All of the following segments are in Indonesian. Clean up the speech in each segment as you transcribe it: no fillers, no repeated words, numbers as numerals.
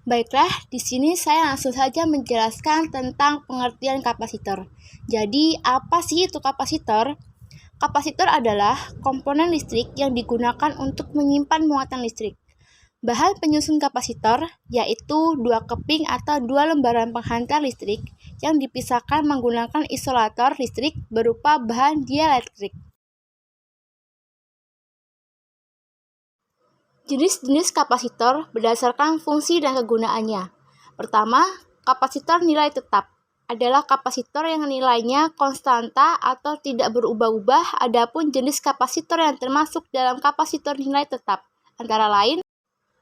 Baiklah, di sini saya langsung saja menjelaskan tentang pengertian kapasitor. Jadi, apa sih itu kapasitor? Kapasitor adalah komponen listrik yang digunakan untuk menyimpan muatan listrik. Bahan penyusun kapasitor yaitu dua keping atau dua lembaran penghantar listrik yang dipisahkan menggunakan isolator listrik berupa bahan dieelektrik. Jenis-jenis kapasitor berdasarkan fungsi dan kegunaannya. Pertama, kapasitor nilai tetap adalah kapasitor yang nilainya konstanta atau tidak berubah-ubah. Adapun jenis kapasitor yang termasuk dalam kapasitor nilai tetap antara lain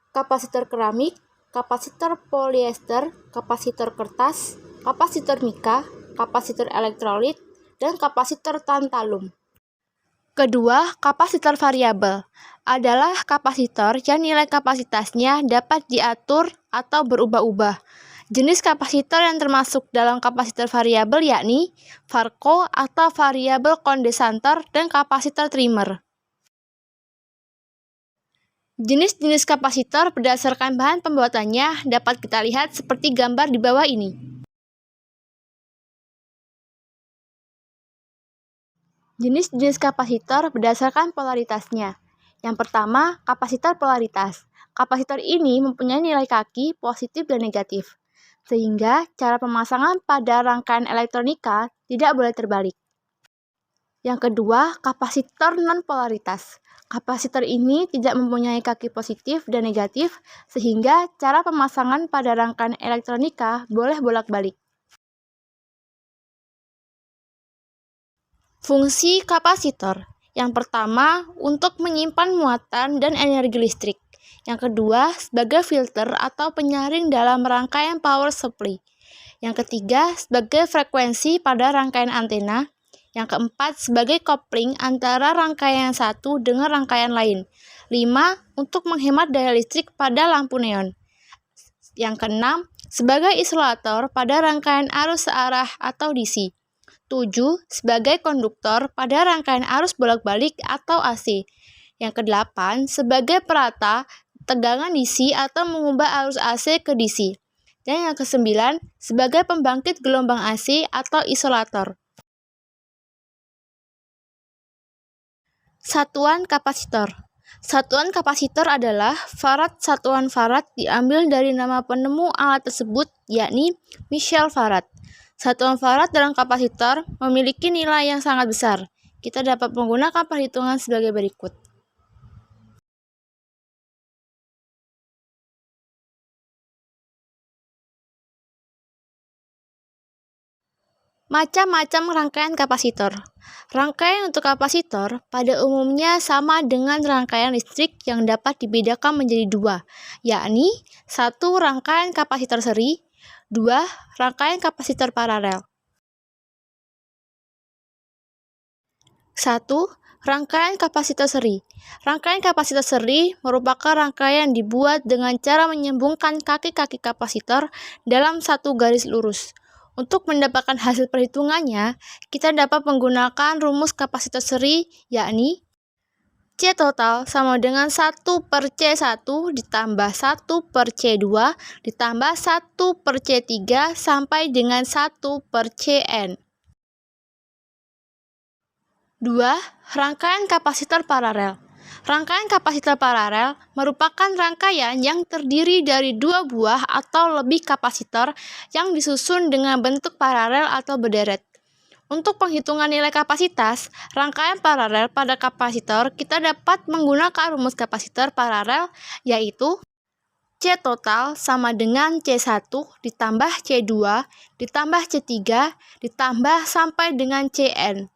kapasitor keramik, kapasitor polyester, kapasitor kertas, kapasitor mika, kapasitor elektrolit, dan kapasitor tantalum. Kedua, kapasitor variabel adalah kapasitor yang nilai kapasitasnya dapat diatur atau berubah-ubah. Jenis kapasitor yang termasuk dalam kapasitor variabel yakni varco atau variabel kondensator dan kapasitor trimmer. Jenis-jenis kapasitor berdasarkan bahan pembuatannya dapat kita lihat seperti gambar di bawah ini. Jenis-jenis kapasitor berdasarkan polaritasnya. Yang pertama, kapasitor polaritas. Kapasitor ini mempunyai nilai kaki positif dan negatif, sehingga cara pemasangan pada rangkaian elektronika tidak boleh terbalik. Yang kedua, kapasitor non-polaritas. Kapasitor ini tidak mempunyai kaki positif dan negatif, sehingga cara pemasangan pada rangkaian elektronika boleh bolak-balik. Fungsi kapasitor. Yang pertama, untuk menyimpan muatan dan energi listrik. Yang kedua, sebagai filter atau penyaring dalam rangkaian power supply. Yang ketiga, sebagai frekuensi pada rangkaian antena. Yang keempat, sebagai kopling antara rangkaian satu dengan rangkaian lain. 5. Untuk menghemat daya listrik pada lampu neon. Yang keenam, sebagai isolator pada rangkaian arus searah atau DC. 7. Sebagai konduktor pada rangkaian arus bolak-balik atau AC. Yang kedelapan, sebagai perata tegangan DC atau mengubah arus AC ke DC. Dan yang kesembilan, sebagai pembangkit gelombang AC atau isolator. Satuan kapasitor. Satuan kapasitor adalah farad. Satuan farad diambil dari nama penemu alat tersebut, yakni Michel Farad. Satuan farad dalam kapasitor memiliki nilai yang sangat besar. Kita dapat menggunakan perhitungan sebagai berikut. Macam-macam rangkaian kapasitor. Rangkaian untuk kapasitor pada umumnya sama dengan rangkaian listrik yang dapat dibedakan menjadi dua, yakni 1. Rangkaian kapasitor seri, 2. Rangkaian kapasitor paralel. 1. Rangkaian kapasitor seri. Rangkaian kapasitor seri merupakan rangkaian dibuat dengan cara menyambungkan kaki-kaki kapasitor dalam satu garis lurus. Untuk mendapatkan hasil perhitungannya, kita dapat menggunakan rumus kapasitor seri, yakni C total sama dengan 1/C1 ditambah 1/C2 ditambah 1/C3 sampai dengan 1/Cn. 2. Rangkaian kapasitor paralel. Rangkaian kapasitor paralel merupakan rangkaian yang terdiri dari dua buah atau lebih kapasitor yang disusun dengan bentuk paralel atau berderet. Untuk penghitungan nilai kapasitas, rangkaian paralel pada kapasitor kita dapat menggunakan rumus kapasitor paralel, yaitu C total sama dengan C1 ditambah C2 ditambah C3 ditambah sampai dengan Cn.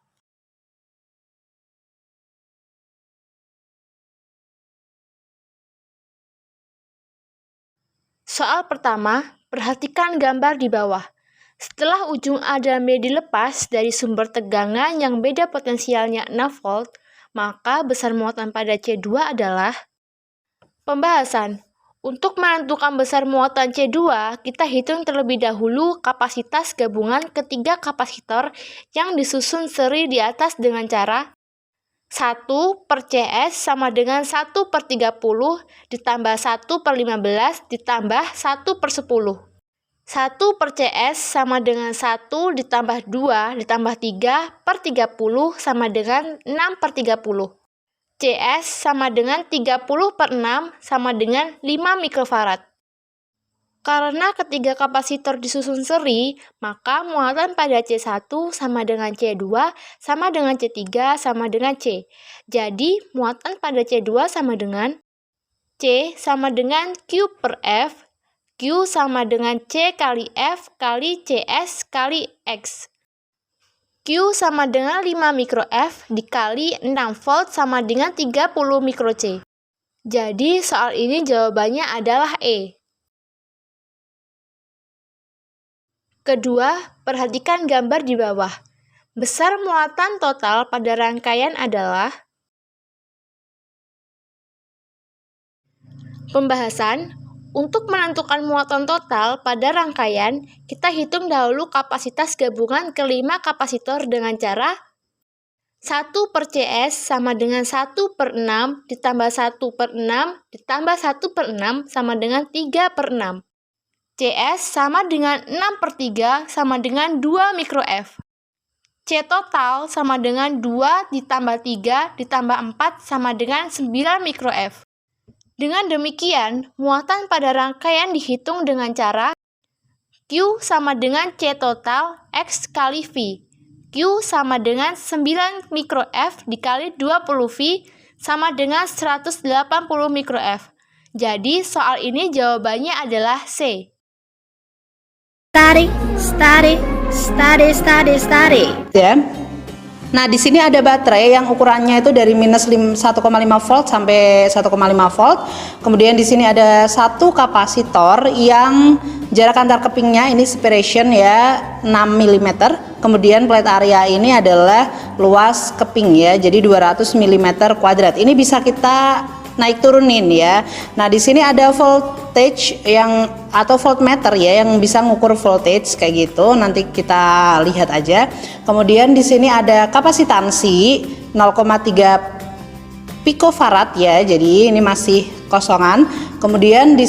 Soal pertama, perhatikan gambar di bawah. Setelah ujung adamnya dilepas dari sumber tegangan yang beda potensialnya 6 volt, maka besar muatan pada C2 adalah pembahasan. Untuk menentukan besar muatan C2, kita hitung terlebih dahulu kapasitas gabungan ketiga kapasitor yang disusun seri di atas dengan cara 1 per CS sama dengan 1 per 30 ditambah 1 per 15 ditambah 1 per 10. 1 per CS sama dengan 1 ditambah 2 ditambah 3 per 30 sama dengan 6 per 30. CS sama dengan 30 per 6 sama dengan 5 mikrofarad. Karena ketiga kapasitor disusun seri, maka muatan pada C1 sama dengan C2 sama dengan C3 sama dengan C. Jadi, muatan pada C2 sama dengan C sama dengan Q per F, Q sama dengan C kali F kali CS kali X. Q sama dengan 5 mikro F dikali 6 volt sama dengan 30 mikro C. Jadi, soal ini jawabannya adalah E. Kedua, perhatikan gambar di bawah. Besar muatan total pada rangkaian adalah pembahasan. Untuk menentukan muatan total pada rangkaian, kita hitung dahulu kapasitas gabungan kelima kapasitor dengan cara 1 per CS sama dengan 1 per 6 ditambah 1 per 6 ditambah 1 per 6 sama dengan 3 per 6. CS sama dengan 6 per 3 sama dengan 2 mikro F. C total sama dengan 2 ditambah 3 ditambah 4 sama dengan 9 mikro F. Dengan demikian, muatan pada rangkaian dihitung dengan cara Q sama dengan C total X kali V. Q sama dengan 9 mikro F dikali 20 V sama dengan 180 mikro F. Jadi, soal ini jawabannya adalah C. Study. Ya. Nah, di sini ada baterai yang ukurannya itu dari minus 1,5 volt sampai 1,5 volt. Kemudian di sini ada satu kapasitor yang jarak antar kepingnya ini separation ya 6 mm. Kemudian plate area ini adalah luas keping ya, jadi 200 mm kuadrat. Ini bisa kita naik turunin ya. Nah, di sini ada voltage yang atau voltmeter ya yang bisa ngukur voltage kayak gitu. Nanti kita lihat aja. Kemudian di sini ada kapasitansi 0,3 picofarad ya. Jadi ini masih kosongan. Kemudian di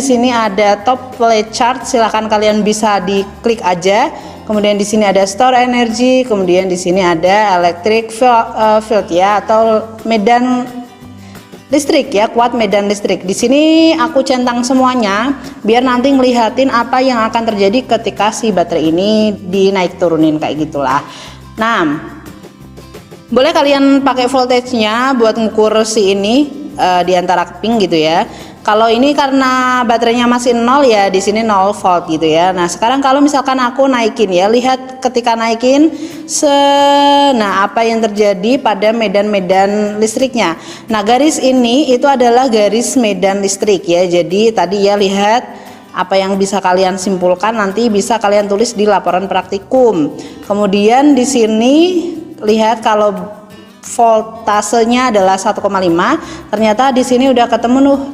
sini ada top plate chart. Silahkan kalian bisa diklik aja. Kemudian di sini ada store energy, kemudian di sini ada electric field ya atau medan listrik ya, kuat medan listrik. Di sini aku centang semuanya biar nanti ngelihatin apa yang akan terjadi ketika si baterai ini dinaik turunin kayak gitulah. Nah, boleh kalian pakai voltage-nya buat ngukur si ini di antara keping gitu ya. Kalau ini karena baterainya masih 0 ya, di sini 0 volt gitu ya. Nah, sekarang kalau misalkan aku naikin ya, lihat ketika naikin nah apa yang terjadi pada medan-medan listriknya. Nah, garis ini itu adalah garis medan listrik ya. Jadi tadi ya lihat apa yang bisa kalian simpulkan nanti bisa kalian tulis di laporan praktikum. Kemudian di sini lihat kalau voltasenya adalah 1,5. Ternyata di sini udah ketemu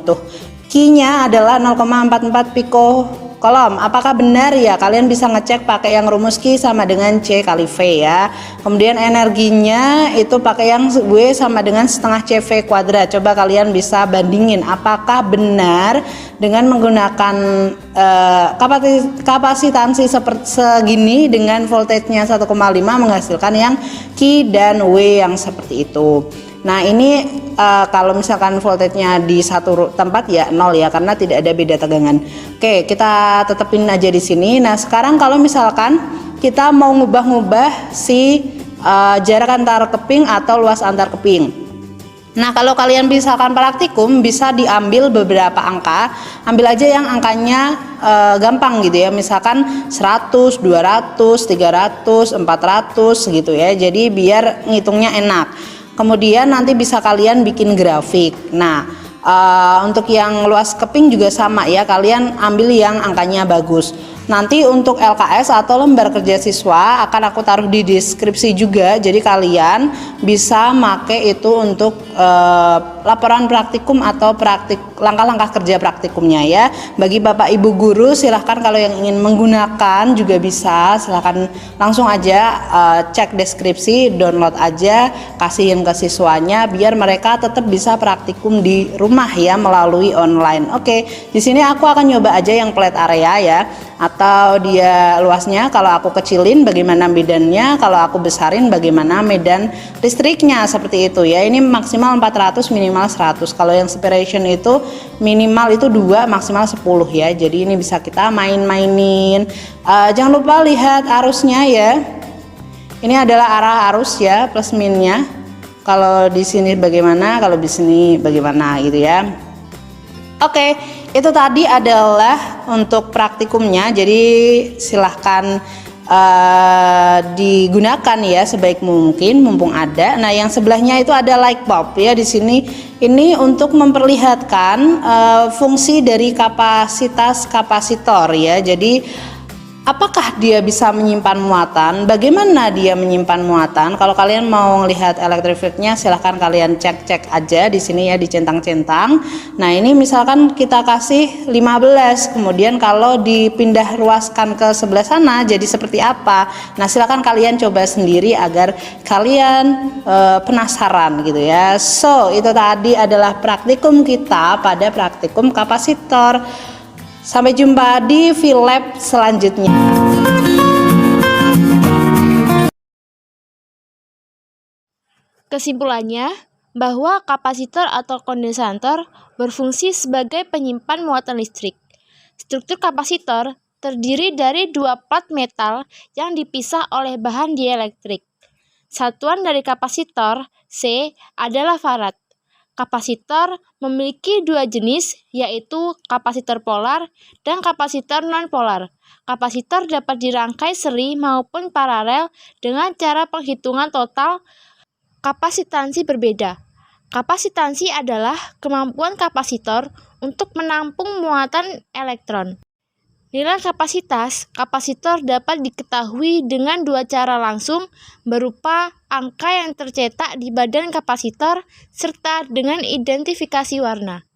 tuh. Q-nya adalah 0,44 picocoulomb. Apakah benar ya? Kalian bisa ngecek pakai yang rumus Q sama dengan C kali V ya. Kemudian energinya itu pakai yang W sama dengan setengah CV kuadrat. Coba kalian bisa bandingin apakah benar dengan menggunakan kapasitansi seperti segini dengan voltage-nya 1,5 menghasilkan yang Q dan W yang seperti itu. Nah, ini kalau misalkan voltage-nya di satu tempat ya 0 ya, karena tidak ada beda tegangan. Oke, kita tetepin aja di sini. Nah, sekarang kalau misalkan kita mau ngubah-ngubah si jarak antar keping atau luas antar keping. Nah, kalau kalian misalkan praktikum bisa diambil beberapa angka, ambil aja yang angkanya gampang gitu ya, misalkan 100, 200, 300, 400 gitu ya. Jadi biar ngitungnya enak. Kemudian nanti bisa kalian bikin grafik. Nah, untuk yang luas keping juga sama ya, kalian ambil yang angkanya bagus. Nanti untuk LKS atau lembar kerja siswa akan aku taruh di deskripsi juga, jadi kalian bisa make itu untuk laporan praktikum atau langkah-langkah kerja praktikumnya ya. Bagi Bapak Ibu guru silahkan kalau yang ingin menggunakan juga bisa, silahkan langsung aja cek deskripsi, download aja, kasihin ke siswanya biar mereka tetap bisa praktikum di rumah ya melalui online. Oke, di sini aku akan nyoba aja yang flat area ya, atau dia luasnya kalau aku kecilin bagaimana medannya, kalau aku besarin bagaimana medan listriknya, seperti itu ya. Ini maksimal 400 minimal 100. Kalau yang separation itu minimal itu 2 maksimal 10 ya. Jadi ini bisa kita main-mainin. Jangan lupa lihat arusnya ya. Ini adalah arah arus ya, plus minnya. Kalau di sini bagaimana, kalau di sini bagaimana gitu ya. Oke, itu tadi adalah untuk praktikumnya. Jadi silahkan digunakan ya sebaik mungkin mumpung ada. Nah, yang sebelahnya itu ada light bulb ya di sini. Ini untuk memperlihatkan fungsi dari kapasitas kapasitor ya. Jadi apakah dia bisa menyimpan muatan, bagaimana dia menyimpan muatan. Kalau kalian mau melihat electric fieldnya silahkan kalian cek aja di sini ya, dicentang-centang. Nah, ini misalkan kita kasih 15, kemudian kalau dipindah ruaskan ke sebelah sana jadi seperti apa. Nah, silahkan kalian coba sendiri agar kalian penasaran gitu ya. So, itu tadi adalah praktikum kita pada praktikum kapasitor. Sampai jumpa di VLab selanjutnya. Kesimpulannya, bahwa kapasitor atau kondensator berfungsi sebagai penyimpan muatan listrik. Struktur kapasitor terdiri dari 2 plat metal yang dipisah oleh bahan dieelektrik. Satuan dari kapasitor, C, adalah farad. Kapasitor memiliki 2 jenis, yaitu kapasitor polar dan kapasitor non-polar. Kapasitor dapat dirangkai seri maupun paralel dengan cara penghitungan total kapasitansi berbeda. Kapasitansi adalah kemampuan kapasitor untuk menampung muatan elektron. Nilai kapasitor dapat diketahui dengan 2 cara langsung, berupa angka yang tercetak di badan kapasitor serta dengan identifikasi warna.